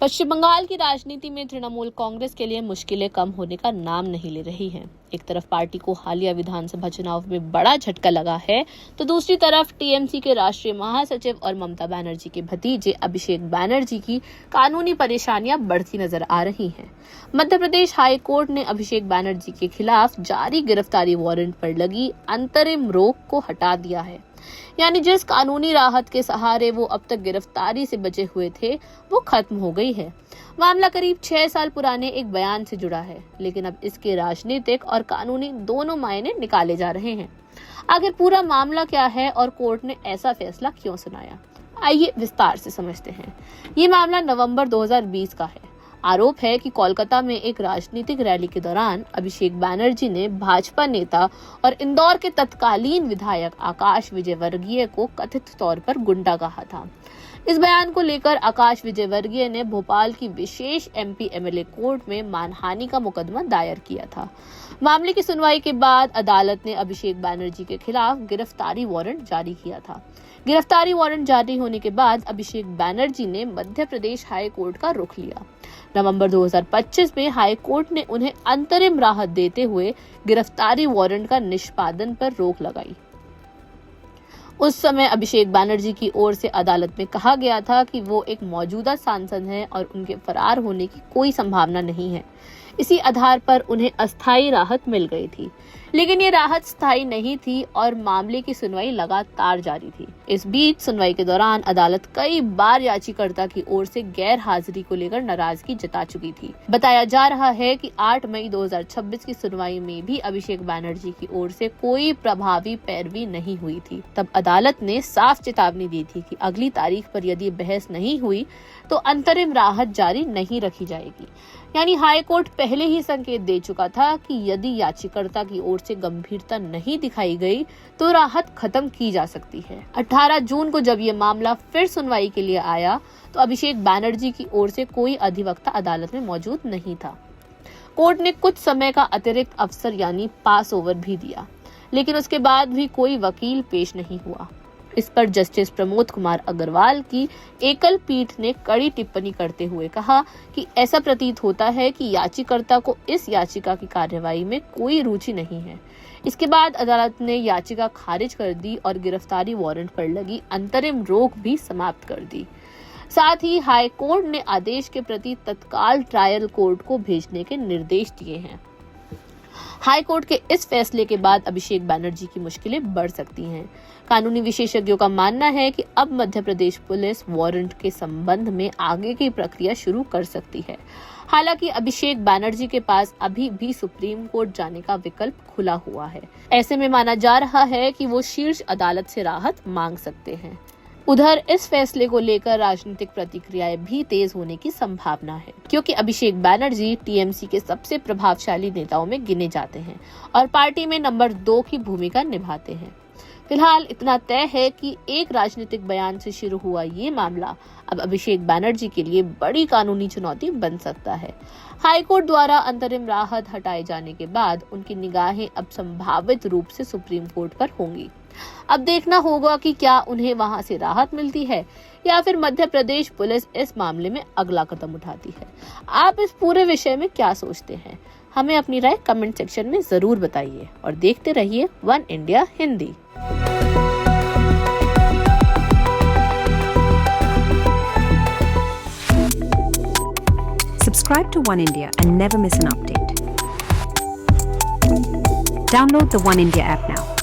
पश्चिम बंगाल की राजनीति में तृणमूल कांग्रेस के लिए मुश्किलें कम होने का नाम नहीं ले रही हैं। एक तरफ पार्टी को हालिया विधानसभा चुनाव में बड़ा झटका लगा है, तो दूसरी तरफ टीएमसी के राष्ट्रीय महासचिव और ममता बनर्जी के भतीजे अभिषेक बनर्जी की कानूनी परेशानियां बढ़ती नजर आ रही हैं। मध्य प्रदेश हाई कोर्ट ने अभिषेक बनर्जी के खिलाफ जारी गिरफ्तारी वारंट पर लगी अंतरिम रोक को हटा दिया है। यानी जिस कानूनी राहत के सहारे वो अब तक गिरफ्तारी से बचे हुए थे, वो खत्म हो गई है। मामला करीब 6 साल पुराने एक बयान से जुड़ा है, लेकिन अब इसके राजनीतिक और कानूनी दोनों मायने निकाले जा रहे हैं। आखिर पूरा मामला क्या है और कोर्ट ने ऐसा फैसला क्यों सुनाया, आइए विस्तार से समझते हैं। ये मामला नवंबर 2020 का है। आरोप है कि कोलकाता में एक राजनीतिक रैली के दौरान अभिषेक बनर्जी ने भाजपा नेता और इंदौर के तत्कालीन विधायक आकाश विजयवर्गीय को कथित तौर पर गुंडा कहा था। इस बयान को लेकर आकाश विजयवर्गीय ने भोपाल की विशेष एमपी एमएलए कोर्ट में मानहानि का मुकदमा दायर किया था। मामले की सुनवाई के बाद अदालत ने अभिषेक बनर्जी के खिलाफ गिरफ्तारी वारंट जारी किया था। गिरफ्तारी वारंट जारी होने के बाद अभिषेक बनर्जी ने मध्य प्रदेश हाई कोर्ट का रुख लिया। नवंबर 2025 में हाई कोर्ट ने उन्हें अंतरिम राहत देते हुए गिरफ्तारी वारंट का निष्पादन पर रोक लगाई। उस समय अभिषेक बनर्जी की ओर से अदालत में कहा गया था कि वो एक मौजूदा सांसद हैं और उनके फरार होने की कोई संभावना नहीं है। इसी आधार पर उन्हें अस्थायी राहत मिल गई थी, लेकिन ये राहत स्थायी नहीं थी और मामले की सुनवाई लगातार जारी थी। इस बीच सुनवाई के दौरान अदालत कई बार याचिकाकर्ता की ओर से गैर हाजिरी को लेकर नाराजगी जता चुकी थी। बताया जा रहा है कि 8 मई 2026 की सुनवाई में भी अभिषेक बनर्जी की ओर से कोई प्रभावी पैरवी नहीं हुई थी। तब अदालत ने साफ चेतावनी दी थी कि अगली तारीख पर यदि बहस नहीं हुई तो अंतरिम राहत जारी नहीं रखी जाएगी। यानी हाई कोर्ट पहले ही संकेत दे चुका था कि यदि याचिकाकर्ता की ओर से गंभीरता नहीं दिखाई गई तो राहत खत्म की जा सकती है। 18 जून को जब ये मामला फिर सुनवाई के लिए आया तो अभिषेक बनर्जी की ओर से कोई अधिवक्ता अदालत में मौजूद नहीं था। कोर्ट ने कुछ समय का अतिरिक्त अवसर यानी पास ओवर भी दिया, लेकिन उसके बाद भी कोई वकील पेश नहीं हुआ। इस पर जस्टिस प्रमोद कुमार अग्रवाल की एकल पीठ ने कड़ी टिप्पणी करते हुए कहा कि ऐसा प्रतीत होता है कि याचिकाकर्ता को इस याचिका की कार्यवाही में कोई रुचि नहीं है। इसके बाद अदालत ने याचिका खारिज कर दी और गिरफ्तारी वारंट पर लगी अंतरिम रोक भी समाप्त कर दी। साथ ही हाई कोर्ट ने आदेश के प्रति तत्काल ट्रायल कोर्ट को भेजने के निर्देश दिए हैं। हाई कोर्ट के इस फैसले के बाद अभिषेक बनर्जी की मुश्किलें बढ़ सकती हैं। कानूनी विशेषज्ञों का मानना है कि अब मध्य प्रदेश पुलिस वारंट के संबंध में आगे की प्रक्रिया शुरू कर सकती है। हालांकि अभिषेक बनर्जी के पास अभी भी सुप्रीम कोर्ट जाने का विकल्प खुला हुआ है। ऐसे में माना जा रहा है कि वो शीर्ष अदालत से राहत मांग सकते हैं। उधर इस फैसले को लेकर राजनीतिक प्रतिक्रियाएं भी तेज होने की संभावना है, क्योंकि अभिषेक बनर्जी टीएमसी के सबसे प्रभावशाली नेताओं में गिने जाते हैं और पार्टी में नंबर 2 की भूमिका निभाते हैं। फिलहाल इतना तय है कि एक राजनीतिक बयान से शुरू हुआ ये मामला अब अभिषेक बनर्जी के लिए बड़ी कानूनी चुनौती बन सकता है। हाईकोर्ट द्वारा अंतरिम राहत हटाए जाने के बाद उनकी निगाहें अब संभावित रूप से सुप्रीम कोर्ट पर होंगी। अब देखना होगा कि क्या उन्हें वहां से राहत मिलती है या फिर मध्य प्रदेश पुलिस इस मामले में अगला कदम उठाती है। आप इस पूरे विषय में क्या सोचते हैं? हमें अपनी राय कमेंट सेक्शन में जरूर बताइए और देखते रहिए one India Hindi. Subscribe to One India and never miss an update. Download the One India app now.